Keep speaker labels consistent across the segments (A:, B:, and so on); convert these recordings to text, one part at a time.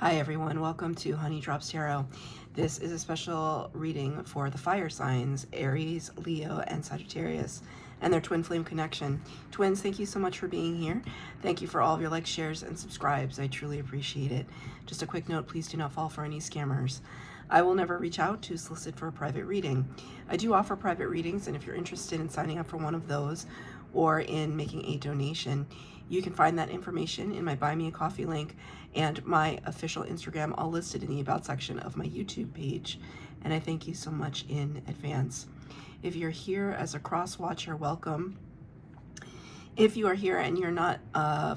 A: Hi everyone, welcome to Honey Drops Tarot. This is a special reading for the fire signs, Aries, Leo, and Sagittarius, and their twin flame connection. Twins, thank you so much for being here. Thank you for all of your likes, shares, and subscribes. I truly appreciate it. Just a quick note, please do not fall for any scammers. I will never reach out to solicit for a private reading. I do offer private readings, and if you're interested in signing up for one of those or in making a donation, you can find that information in my Buy Me a Coffee link and my official Instagram, all listed in the About section of my YouTube page. And I thank you so much in advance. If you're here as a cross watcher, welcome. If you are here and you're not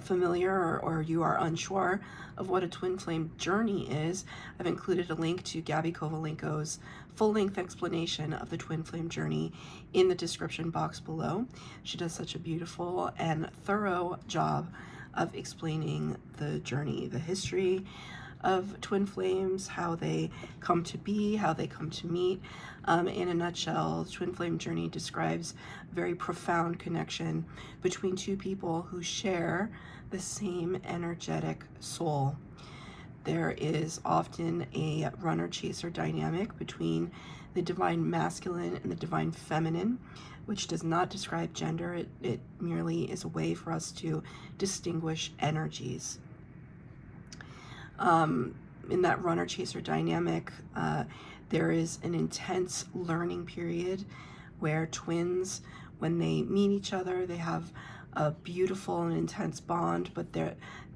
A: familiar or you are unsure of what a twin flame journey is, I've included a link to Gabi Kovalenko's full-length explanation of the twin flame journey in the description box below. She does such a beautiful and thorough job of explaining the journey, the history of twin flames, how they come to be, how they come to meet. In a nutshell, the twin flame journey describes a very profound connection between two people who share the same energetic soul. There is often a runner-chaser dynamic between the divine masculine and the divine feminine, which does not describe gender. It merely is a way for us to distinguish energies. In that runner-chaser dynamic, there is an intense learning period where twins, when they meet each other, they have a beautiful and intense bond, but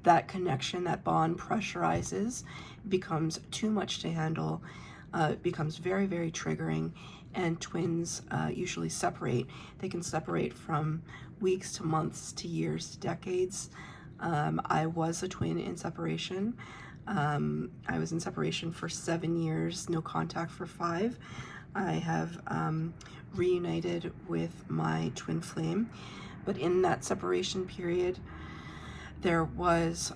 A: that connection, that bond pressurizes, becomes too much to handle, it becomes very, very triggering, and twins usually separate. They can separate from weeks to months to years to decades. I was a twin in separation. I was in separation for 7 years, no contact for 5. I have reunited with my twin flame, but in that separation period, there was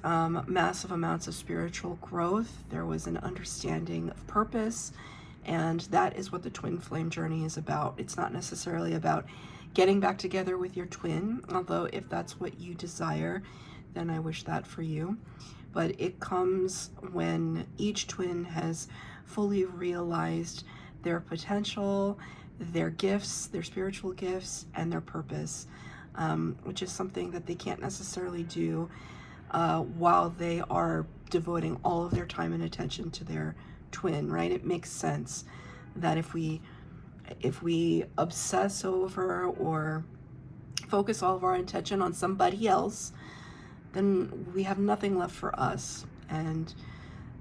A: massive amounts of spiritual growth. There was an understanding of purpose, and that is what the twin flame journey is about. It's not necessarily about getting back together with your twin, although if that's what you desire, then I wish that for you. But it comes when each twin has fully realized their potential, their gifts, their spiritual gifts, and their purpose, which is something that they can't necessarily do while they are devoting all of their time and attention to their twin, right? It makes sense that if we obsess over or focus all of our attention on somebody else, then we have nothing left for us. And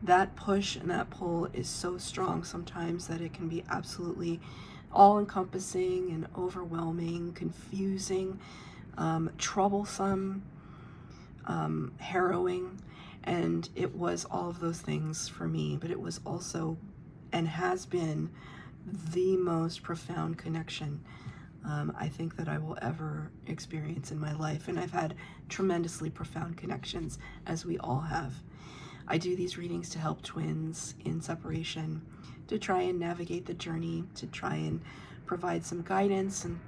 A: that push and that pull is so strong sometimes that it can be absolutely all-encompassing and overwhelming, confusing, troublesome, harrowing. And it was all of those things for me, but it was also and has been the most profound connection I think that I will ever experience in my life. And I've had tremendously profound connections, as we all have. I do these readings to help twins in separation, to try and navigate the journey, to try and provide some guidance and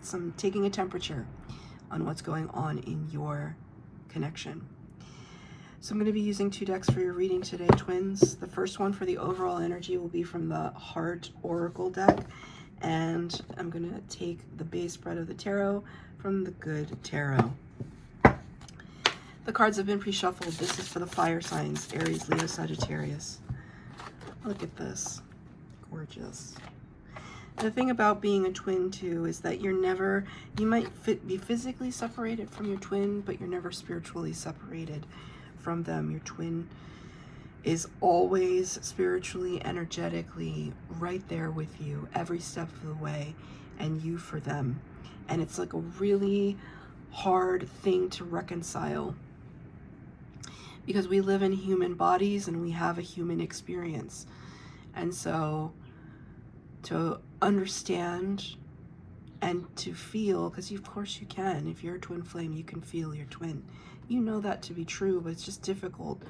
A: some taking a temperature on what's going on in your connection. So I'm going to be using 2 decks for your reading today, twins. The first one for the overall energy will be from the Heart Oracle deck. And I'm going to take the base spread of the tarot from the Good Tarot. The cards have been pre-shuffled. This is for the fire signs, Aries, Leo, Sagittarius. Look at this. Gorgeous. The thing about being a twin, too, is that you might be physically separated from your twin, but you're never spiritually separated from them. Your twin is always spiritually, energetically right there with you every step of the way, and you for them. And it's like a really hard thing to reconcile because we live in human bodies and we have a human experience. And so to understand and to feel, because of course you can, if you're a twin flame, you can feel your twin. You know that to be true, but it's just difficult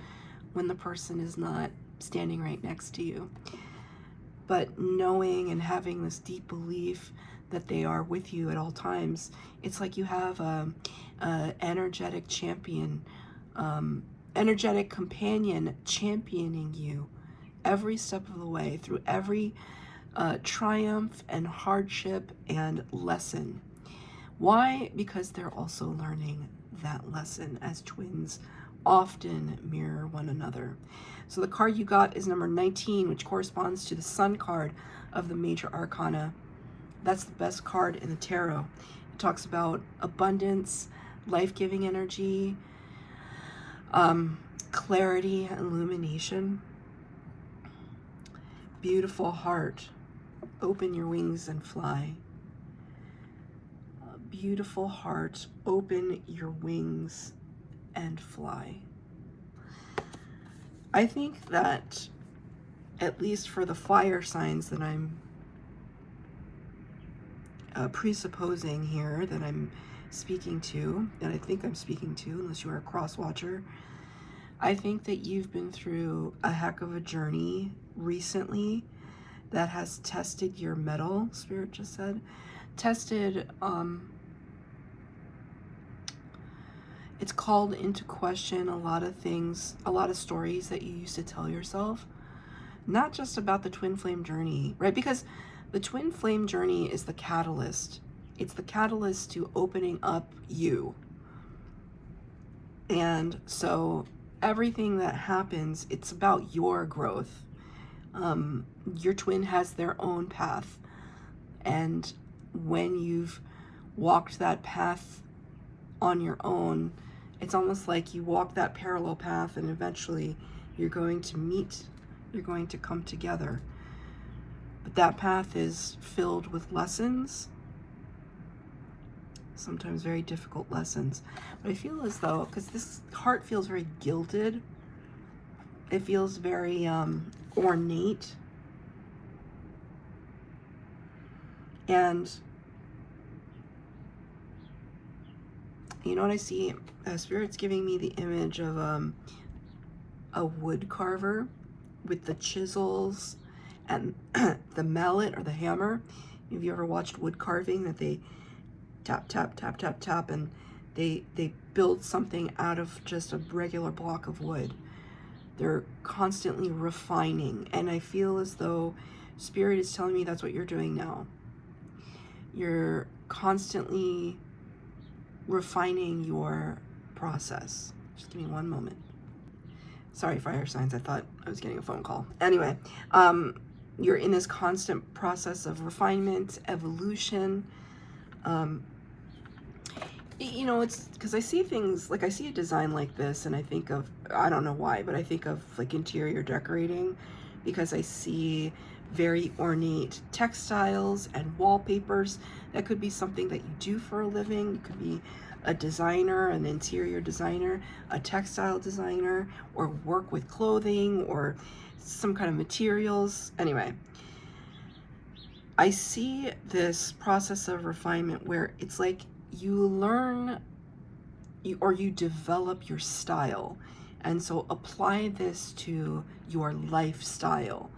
A: when the person is not standing right next to you. But knowing and having this deep belief that they are with you at all times, it's like you have a energetic champion energetic companion championing you every step of the way through every triumph and hardship and lesson. Why? Because they're also learning that lesson, as twins often mirror one another. So the card you got is number 19, which corresponds to the Sun card of the major arcana. That's the best card in the tarot. It talks about abundance, life-giving energy, clarity, illumination. Beautiful heart. Open your wings and fly. Beautiful heart. Open your wings and fly. I think that, at least for the fire signs that I'm presupposing here, that I'm speaking to, that I think I'm speaking to, unless you are a cross watcher, I think that you've been through a heck of a journey recently that has tested your mettle, Spirit just said. Tested, it's called into question a lot of things, a lot of stories that you used to tell yourself. Not just about the twin flame journey, right? Because the twin flame journey is the catalyst. It's the catalyst to opening up you. And so everything that happens, it's about your growth. Your twin has their own path. And when you've walked that path on your own, it's almost like you walk that parallel path and eventually you're going to meet, you're going to come together. But that path is filled with lessons, sometimes very difficult lessons. But I feel as though, because this heart feels very gilded, it feels very ornate. And you know what I see? Spirit's giving me the image of a wood carver with the chisels and the mallet or the hammer. Have you ever watched wood carving, that they tap, tap, tap, tap, tap, and they build something out of just a regular block of wood? They're constantly refining, and I feel as though Spirit is telling me that's what you're doing now. You're constantly refining your process. Just give me one moment. Sorry, fire signs. I thought I was getting a phone call. Anyway, you're in this constant process of refinement, evolution. You know, it's because I see things, like I see a design like this and I think of, I don't know why, but I think of like interior decorating, because I see very ornate textiles and wallpapers. That could be something that you do for a living. You could be a designer, an interior designer, a textile designer, or work with clothing or some kind of materials. Anyway, I see this process of refinement where it's like you learn or you develop your style. And so apply this to your lifestyle,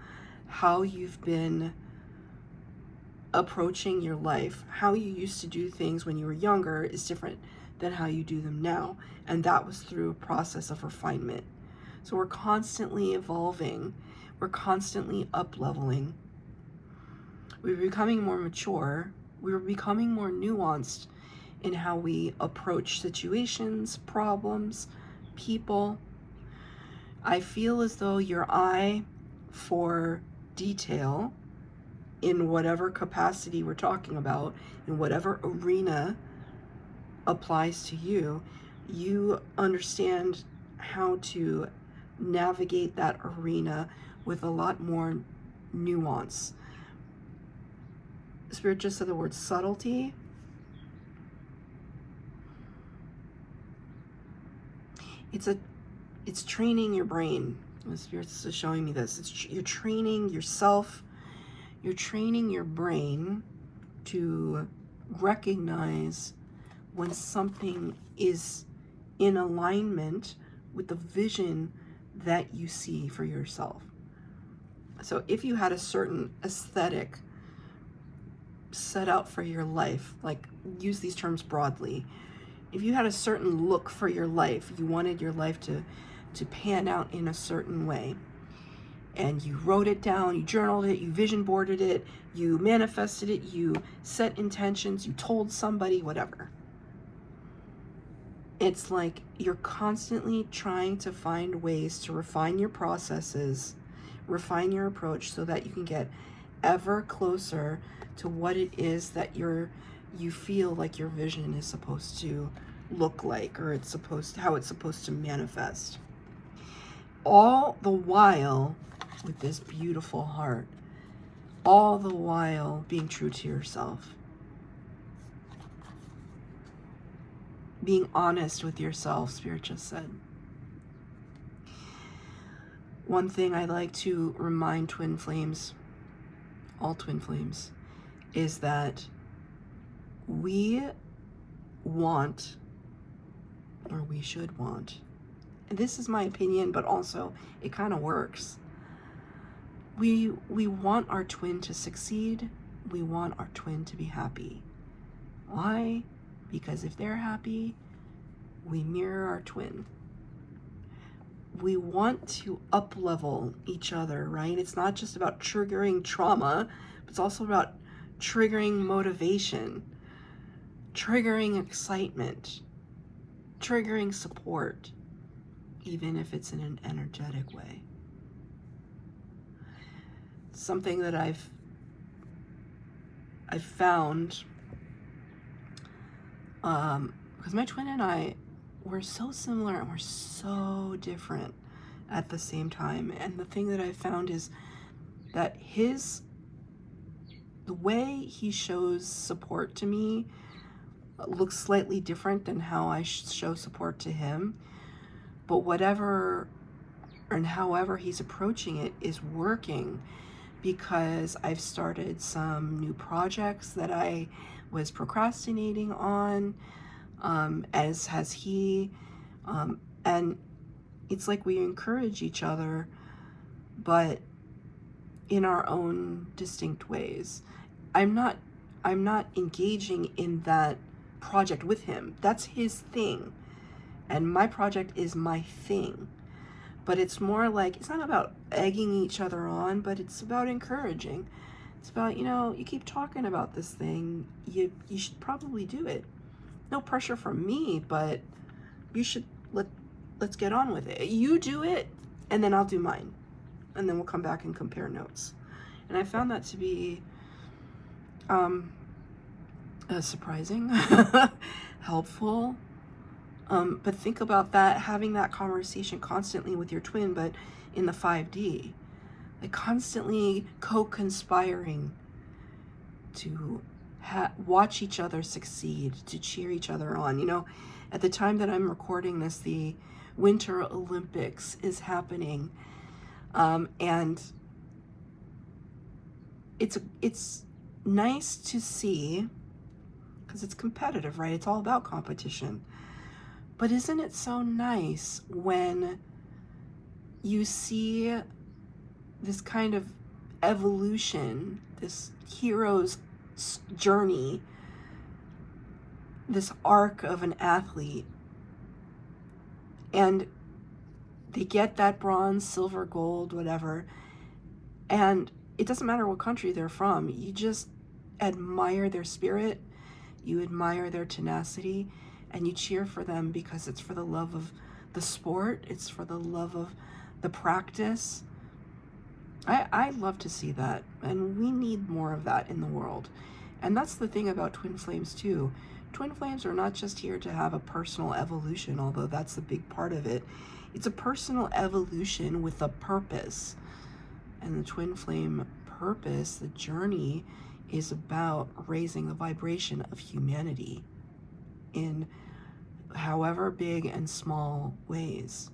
A: how you've been approaching your life. How you used to do things when you were younger is different than how you do them now. And that was through a process of refinement. So we're constantly evolving. We're constantly up-leveling. We're becoming more mature. We're becoming more nuanced in how we approach situations, problems, people. I feel as though your eye for detail, in whatever capacity we're talking about, in whatever arena applies to you, you understand how to navigate that arena with a lot more nuance. Spirit just said the word subtlety. It's training your brain. The Spirit's showing me this. You're training yourself. You're training your brain to recognize when something is in alignment with the vision that you see for yourself. So if you had a certain aesthetic set out for your life, like use these terms broadly, if you had a certain look for your life, you wanted your life to to pan out in a certain way. And you wrote it down, you journaled it, you vision boarded it, you manifested it, you set intentions, you told somebody, whatever. It's like you're constantly trying to find ways to refine your processes, refine your approach so that you can get ever closer to what it is that you feel like your vision is supposed to look like, or how it's supposed to manifest. All the while with this beautiful heart, all the while being true to yourself, being honest with yourself, Spirit just said. One thing I like to remind twin flames, all twin flames, is that we want, or we should want, and this is my opinion, but also it kind of works. We want our twin to succeed. We want our twin to be happy. Why? Because if they're happy, we mirror our twin. We want to up-level each other, right? It's not just about triggering trauma, but it's also about triggering motivation, triggering excitement, triggering support, even if it's in an energetic way. Something that I've found, because my twin and I, we're so similar and we're so different at the same time. And the thing that I found is that the way he shows support to me looks slightly different than how I show support to him. But whatever and however he's approaching it is working, because I've started some new projects that I was procrastinating on, as has he, and it's like we encourage each other, but in our own distinct ways. I'm not engaging in that project with him. That's his thing, and my project is my thing. But it's more like, it's not about egging each other on, but it's about encouraging. It's about, you keep talking about this thing, you should probably do it. No pressure from me, but you should, let's get on with it. You do it, and then I'll do mine. And then we'll come back and compare notes. And I found that to be surprising, helpful. But think about that, having that conversation constantly with your twin, but in the 5D, like constantly co-conspiring to watch each other succeed, to cheer each other on. At the time that I'm recording this, the Winter Olympics is happening, and it's nice to see, because it's competitive, right? It's all about competition. But isn't it so nice when you see this kind of evolution, this hero's journey, this arc of an athlete, and they get that bronze, silver, gold, whatever, and it doesn't matter what country they're from, you just admire their spirit, you admire their tenacity, and you cheer for them because it's for the love of the sport, it's for the love of the practice. I love to see that, and we need more of that in the world. And that's the thing about twin flames too. Twin flames are not just here to have a personal evolution, although that's a big part of it. It's a personal evolution with a purpose. And the twin flame purpose, the journey, is about raising the vibration of humanity in however big and small ways.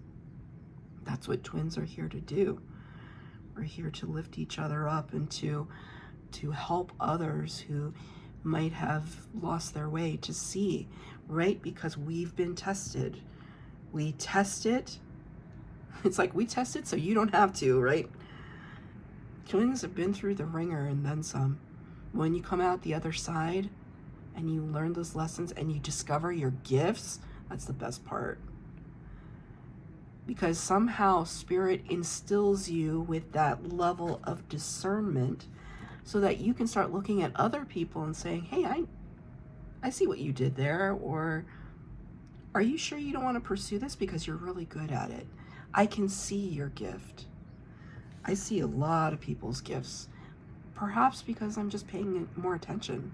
A: That's what twins are here to do. We're here to lift each other up and to help others who might have lost their way to see, right? Because we've been tested. We test it. It's like we test it so you don't have to, right? Twins have been through the ringer and then some. When you come out the other side and you learn those lessons and you discover your gifts, that's the best part. because somehow Spirit instills you with that level of discernment so that you can start looking at other people and saying, hey, I see what you did there, or are you sure you don't want to pursue this because you're really good at it? I can see your gift. I see a lot of people's gifts, perhaps because I'm just paying more attention,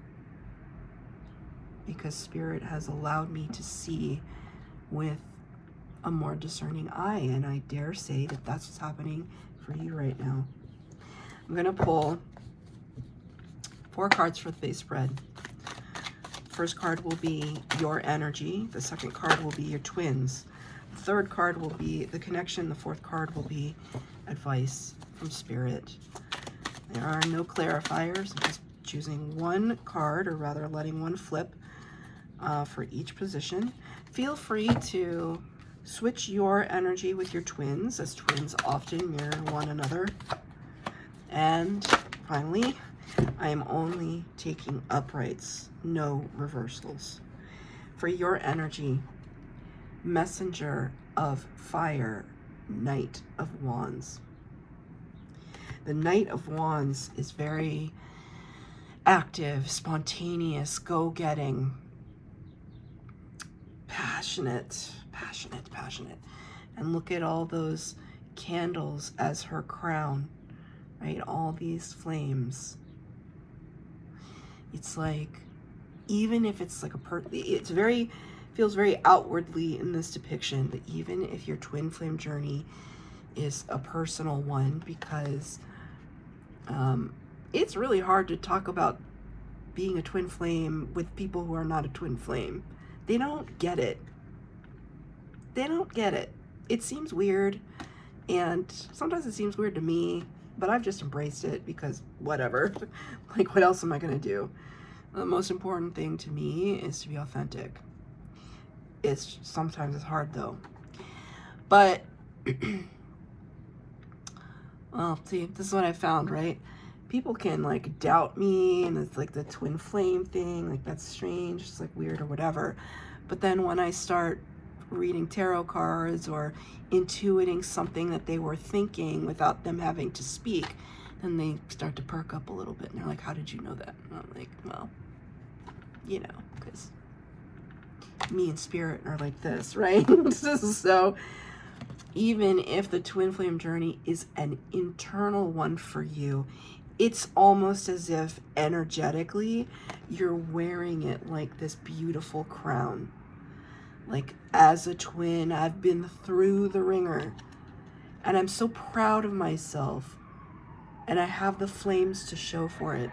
A: because Spirit has allowed me to see with a more discerning eye, and I dare say that that's what's happening for you right now. I'm going to pull 4 cards for the base spread. First card will be your energy. The second card will be your twins. The third card will be the connection. The fourth card will be advice from Spirit. There are no clarifiers. I'm just choosing one card, or rather letting one flip for each position. Feel free to switch your energy with your twins, as twins often mirror one another. And finally, I am only taking uprights, no reversals. For your energy, messenger of fire, Knight of Wands. The Knight of Wands is very active, spontaneous, go-getting, passionate. And look at all those candles as her crown, right? All these flames. It's like, even if it's like feels very outwardly in this depiction, that even if your twin flame journey is a personal one, because it's really hard to talk about being a twin flame with people who are not a twin flame. They don't get it. It seems weird, and sometimes it seems weird to me, but I've just embraced it because whatever. Like, what else am I gonna do? The most important thing to me is to be authentic. Sometimes it's hard though. But well, see, this is what I found, right? People can like doubt me, and it's like the twin flame thing, like that's strange, it's like weird or whatever. But then when I start reading tarot cards or intuiting something that they were thinking without them having to speak, then they start to perk up a little bit, and they're like, how did you know that? And I'm like, well, you know, because me and Spirit are like this, right? So even if the twin flame journey is an internal one for you, it's almost as if energetically you're wearing it like this beautiful crown. Like, as a twin, I've been through the ringer, and I'm so proud of myself, and I have the flames to show for it.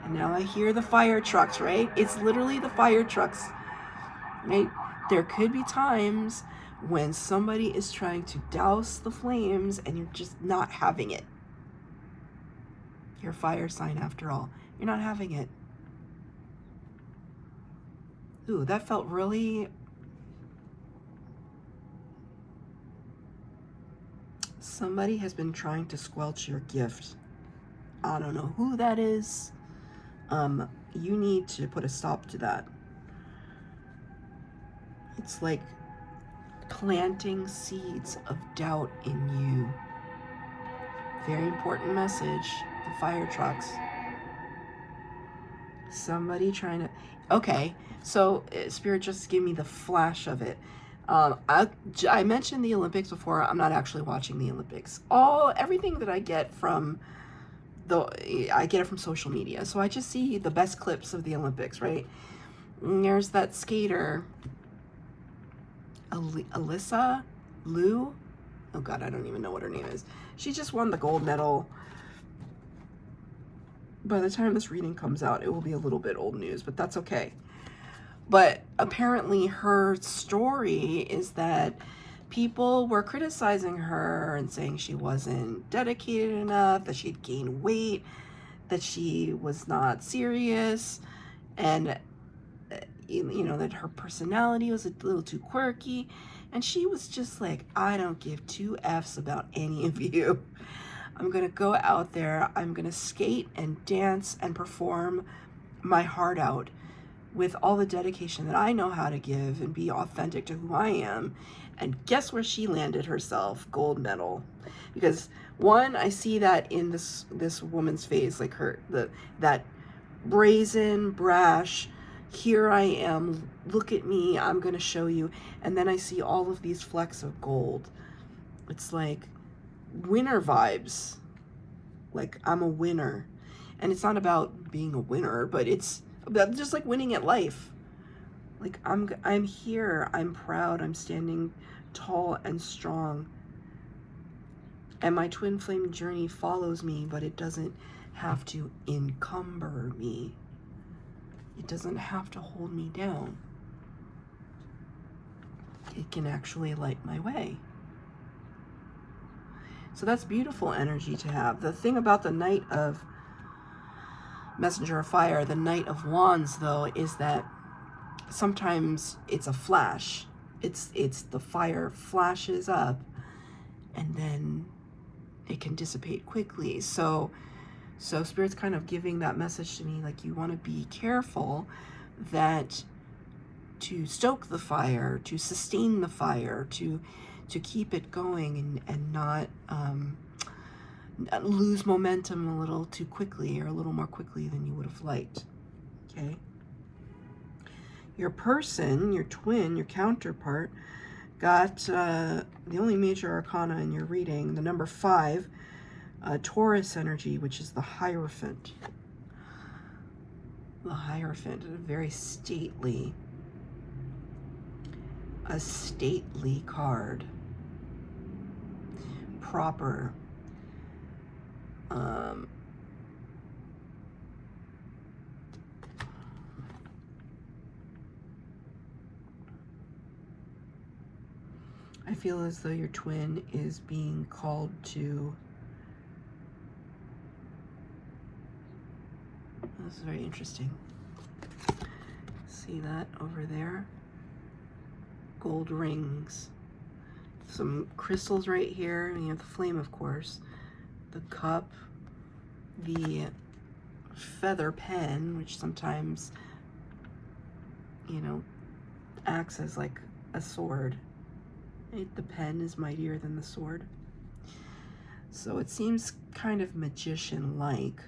A: And now I hear the fire trucks, right? It's literally the fire trucks, right? There could be times when somebody is trying to douse the flames and you're just not having it. You're a fire sign after all. You're not having it. Ooh, that felt really... Somebody has been trying to squelch your gift. I don't know who that is. You need to put a stop to that. It's like planting seeds of doubt in you. Very important message. The fire trucks. Somebody trying to... Okay, so Spirit just gave me the flash of it. I mentioned the Olympics before. I'm not actually watching the Olympics. Everything that I get from I get it from social media. So I just see the best clips of the Olympics, right? And there's that skater, Alyssa Liu. Oh God, I don't even know what her name is. She just won the gold medal. By the time this reading comes out, it will be a little bit old news, but that's okay. But apparently her story is that people were criticizing her and saying she wasn't dedicated enough, that she'd gained weight, that she was not serious, and you know, that her personality was a little too quirky. And she was just like, I don't give two F's about any of you. I'm gonna go out there, I'm gonna skate and dance and perform my heart out with all the dedication that I know how to give and be authentic to who I am. And guess where she landed herself? Gold medal. Because one, I see that in this woman's face, like that brazen, brash, here I am, look at me, I'm gonna show you. And then I see all of these flecks of gold. It's like winner vibes. Like, I'm a winner. And it's not about being a winner, but it's about just like winning at life. Like, I'm here, I'm proud, I'm standing tall and strong. And my twin flame journey follows me, but it doesn't have to encumber me. It doesn't have to hold me down. It can actually light my way. So that's beautiful energy to have. The thing about the Knight of Messenger of Fire, the Knight of Wands, though, is that sometimes it's a flash. It's the fire flashes up and then it can dissipate quickly. So Spirit's kind of giving that message to me, like, you want to be careful that to stoke the fire, to sustain the fire, to keep it going and not lose momentum a little too quickly, or a little more quickly than you would have liked. Okay? Your person, your twin, your counterpart, got the only major arcana in your reading, the number 5, Taurus energy, which is the Hierophant. The Hierophant, very stately, a stately card, proper. I feel as though your twin is being called to, this is very interesting. See that over there? Gold rings. Some crystals right here. You have the flame, of course. The cup. The feather pen, which sometimes, you know, acts as like a sword. The pen is mightier than the sword. So it seems kind of magician-like.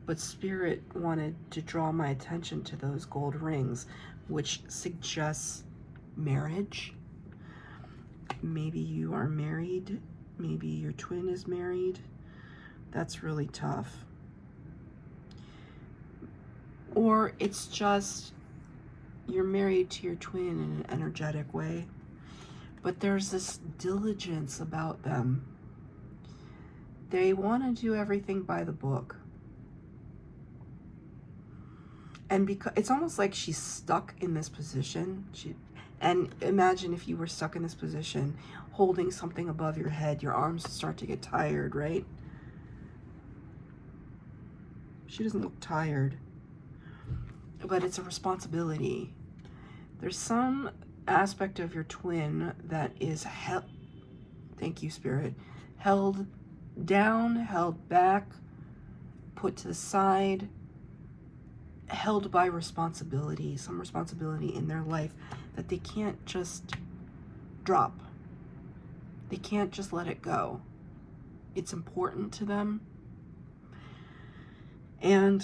A: But Spirit wanted to draw my attention to those gold rings, which suggests marriage. Maybe you are married. Maybe your twin is married. That's really tough. Or it's just you're married to your twin in an energetic way, but there's this diligence about them. They want to do everything by the book. And because it's almost like she's stuck in this position. And imagine if you were stuck in this position, holding something above your head, your arms start to get tired, right? She doesn't look tired, but it's a responsibility. There's some aspect of your twin that is thank you, Spirit, held down, held back, put to the side, held by responsibility, some responsibility in their life that they can't just drop. They can't just let it go. It's important to them. And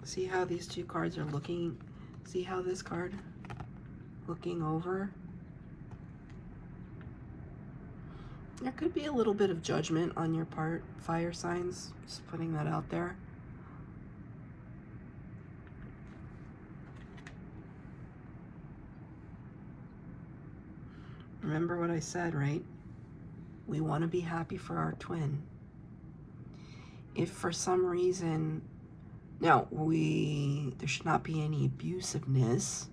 A: see how these two cards are looking? See how this card looking over? There could be a little bit of judgment on your part, fire signs, just putting that out there. Remember what I said, right? We want to be happy for our twin. If for some reason, now there should not be any abusiveness.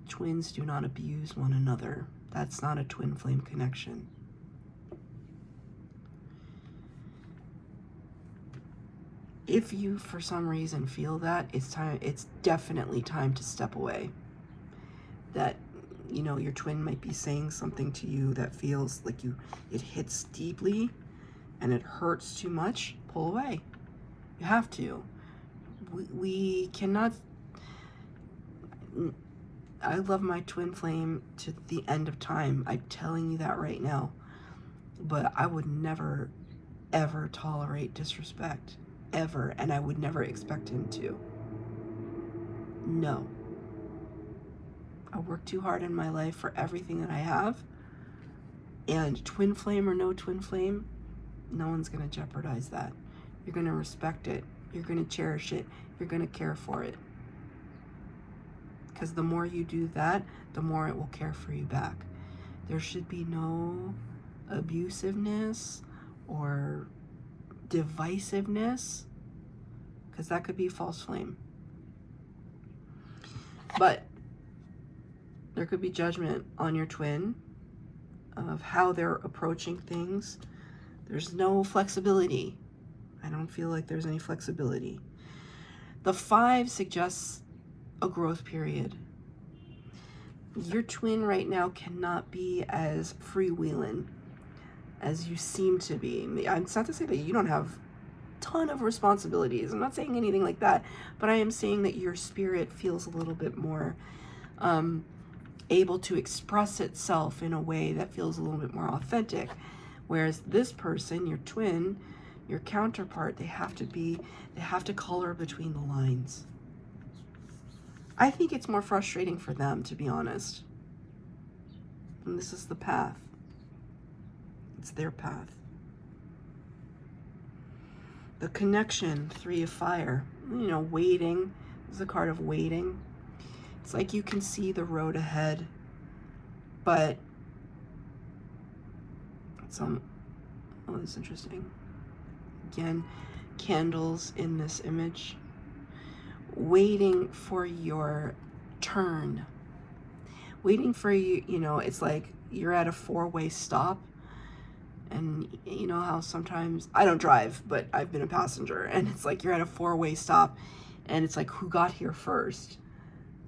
A: Twins do not abuse one another. That's not a twin flame connection. If you for some reason feel that, it's definitely time to step away. That, you know, your twin might be saying something to you that feels like it hits deeply and it hurts too much. Pull away. You have to. We cannot, I love my twin flame to the end of time. I'm telling you that right now. But I would never, ever tolerate disrespect. Ever. And I would never expect him to. No. I work too hard in my life for everything that I have. And twin flame or no twin flame, no one's going to jeopardize that. You're going to respect it. You're going to cherish it. You're going to care for it. Because the more you do that, the more it will care for you back. There should be no abusiveness or divisiveness, because that could be false flame. But there could be judgment on your twin of how they're approaching things. There's no flexibility. I don't feel like there's any flexibility. The 5 suggests a growth period. Your twin right now cannot be as freewheeling as you seem to be. It's not to say that you don't have a ton of responsibilities. I'm not saying anything like that, but I am saying that your spirit feels a little bit more able to express itself in a way that feels a little bit more authentic. Whereas this person, your twin, your counterpart, they have to color between the lines. I think it's more frustrating for them, to be honest. And this is the path. It's their path. The connection, 3 of fire. You know, waiting. This is a card of waiting. It's like you can see the road ahead, but oh, that's interesting. Again, candles in this image. Waiting for your turn. Waiting for you, you know, it's like you're at a 4-way stop. And you know how sometimes, I don't drive, but I've been a passenger, and it's like you're at a 4-way stop, and it's like, who got here first?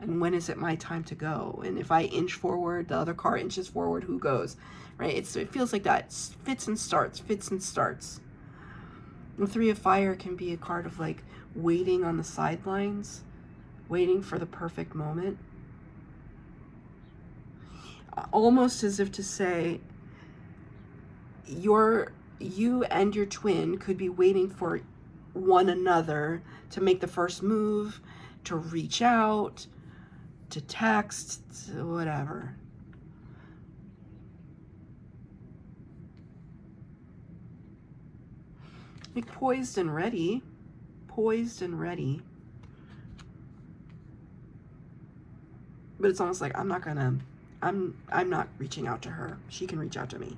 A: And when is it my time to go? And if I inch forward, the other car inches forward, who goes? Right? It feels like that. Fits and starts, fits and starts. The 3 of fire can be a card of like waiting on the sidelines, waiting for the perfect moment. Almost as if to say, you and your twin could be waiting for one another to make the first move, to reach out, to text, to whatever. Like poised and ready. Poised and ready. But it's almost like I'm not reaching out to her. She can reach out to me.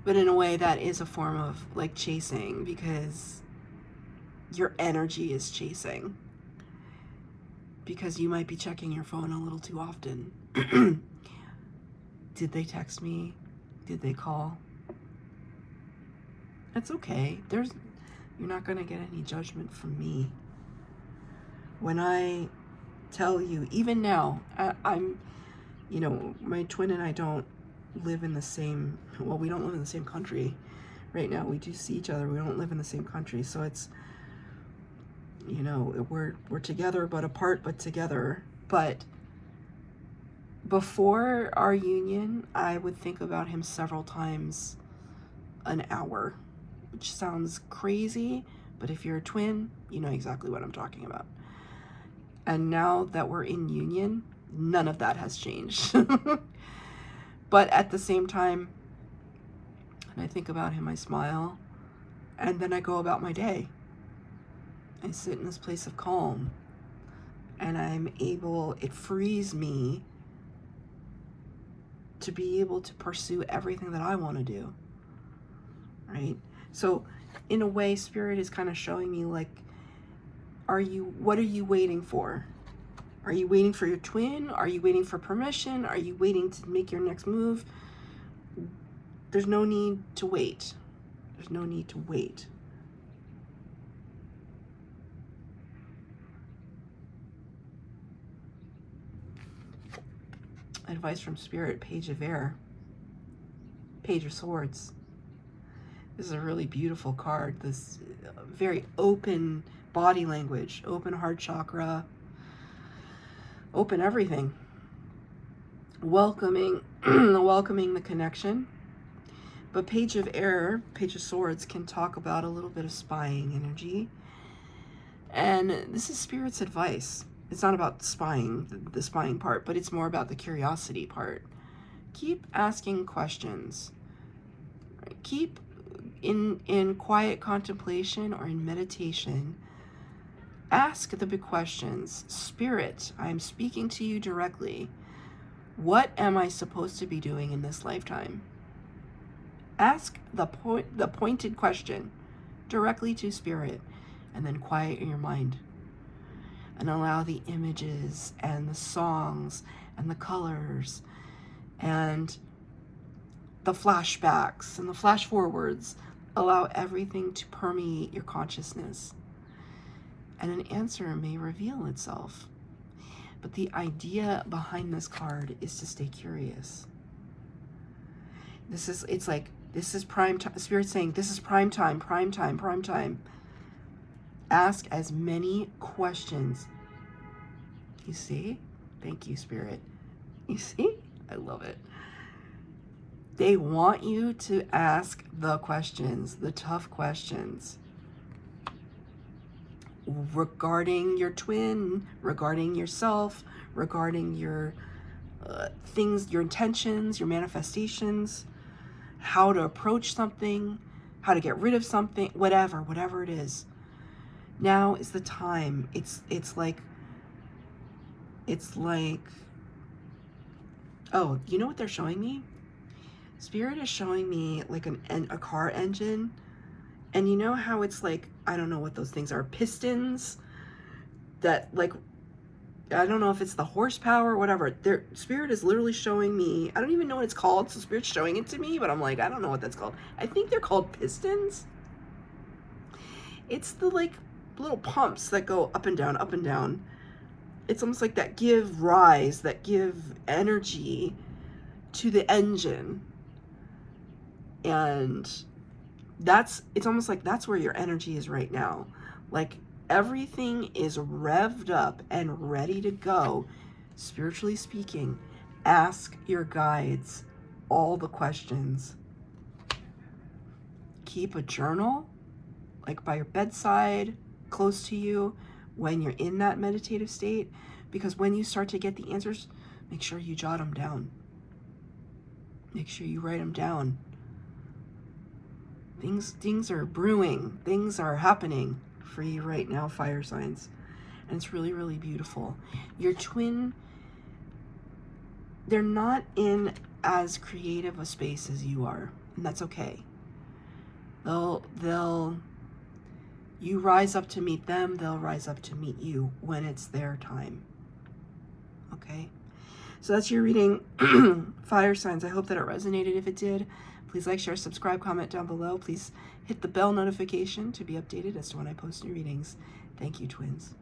A: But in a way that is a form of like chasing, because your energy is chasing. Because you might be checking your phone a little too often. Did they text me? Did they call? That's okay. You're not going to get any judgment from me. When I tell you, even now, I'm, you know, my twin and I don't live in the same, well, we don't live in the same country right now. We do see each other. We don't live in the same country. So it's, you know, we're together but apart but together. But before our union, I would think about him several times an hour, which sounds crazy, but if you're a twin, you know exactly what I'm talking about. And now that we're in union, none of that has changed. But at the same time, when I think about him, I smile, and then I go about my day. I sit in this place of calm, and it frees me to be able to pursue everything that I want to do, right? So in a way, Spirit is kind of showing me like, what are you waiting for? Are you waiting for your twin? Are you waiting for permission? Are you waiting to make your next move? There's no need to wait. There's no need to wait. Advice from Spirit, Page of Air, Page of Swords. This is a really beautiful card. This very open body language, open heart chakra. Open everything. Welcoming, welcoming the connection. But Page of Air, Page of Swords, can talk about a little bit of spying energy. And this is Spirit's advice. It's not about spying, the spying part, but it's more about the curiosity part. Keep asking questions. Keep in quiet contemplation or in meditation. Ask the big questions. Spirit, I'm speaking to you directly. What am I supposed to be doing in this lifetime? Ask the pointed question directly to Spirit, and then quiet your mind and allow the images and the songs and the colors and the flashbacks and the flash forwards, allow everything to permeate your consciousness. And an answer may reveal itself. But the idea behind this card is to stay curious. This is prime time. Spirit's saying, this is prime time, prime time, prime time. Ask as many questions. You see? Thank you, Spirit. You see? I love it. They want you to ask the questions, the tough questions. Regarding your twin, regarding yourself, regarding your things, your intentions, your manifestations, how to approach something, how to get rid of something, whatever it is. Now is the time. It's like, oh, you know what they're showing me? Spirit is showing me like a car engine. And you know how it's like, I don't know what those things are, pistons that like, I don't know if it's the horsepower or whatever. Spirit is literally showing me, I don't even know what it's called, so Spirit's showing it to me, but I'm like, I don't know what that's called. I think they're called pistons. It's the like little pumps that go up and down, up and down. It's almost like that give rise, that give energy to the engine. And it's almost like that's where your energy is right now. Like everything is revved up and ready to go. Spiritually speaking, ask your guides all the questions. Keep a journal, like by your bedside, close to you, when you're in that meditative state, because when you start to get the answers, make sure you jot them down. Make sure you write them down. Things are brewing. Things are happening for you right now, fire signs. And it's really, really beautiful. Your twin, they're not in as creative a space as you are. And that's okay. You rise up to meet them. They'll rise up to meet you when it's their time. Okay? So that's your reading, fire signs. I hope that it resonated. If it did, please like, share, subscribe, comment down below. Please hit the bell notification to be updated as to when I post new readings. Thank you, twins.